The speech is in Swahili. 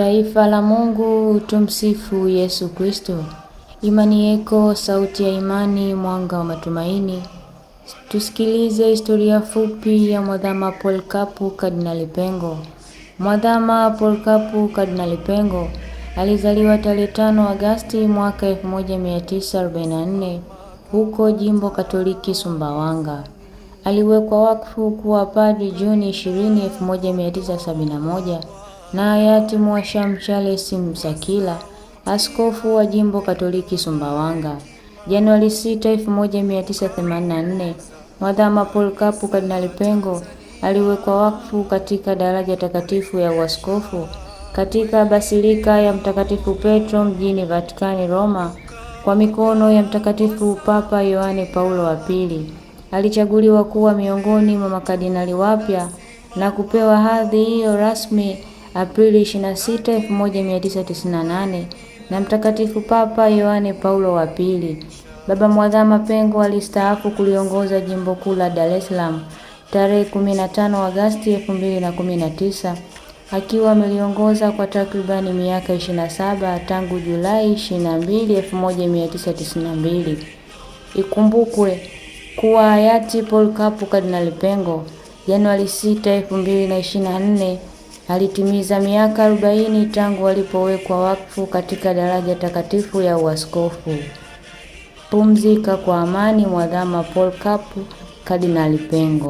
Taifa la Mungu, tumsifu Yesu Kristo. Imani yeko, sauti ya imani, mwanga wa matumaini. Tusikilize historia fupi ya Mwadhama Polycarp Kardinali Pengo. Mwadhama Polycarp Kardinali Pengo alizaliwa tarehe 5 Agosti mwaka 1944 huko Jimbo Katoliki Sumbawanga. Aliwekwa wakfu kuwa padri Juni 20, 1971 na hayati Mwasham Charles Msakila, askofu wa Jimbo Katoliki Sumbawanga. Januari 6, 1984, Mwadhama Polycarp Kardinali Pengo aliwekwa wakfu katika daraja takatifu ya uaskofu katika Basilika ya Mtakatifu Petro mjini Vatikani, Roma, kwa mikono ya Mtakatifu Papa Yohane Paulo wa Pili. Alichaguliwa kuwa miongoni mwa makardinali wapya na kupewa hadhi hiyo rasmi Aprili 26, 1998 na Mtakatifu Papa Yohane Paulo wa Pili. Baba Mwadhama Pengo alistaafu kuliongoza Jimbo Kuu la Dar es Salaam tarehe 15 Agosti 2019, akiwa ameliongoza kwa takribani miaka 27 tangu Julai 22, 1992. Ikumbukwe kuwa hayati Polycarp Kardinali Pengo Januari 6, 2024 alitimiza miaka 40 tangu alipowekwa wakfu katika daraja takatifu ya uaskofu. Pumzika kwa amani Mwadhama Polycarp Kardinali Pengo.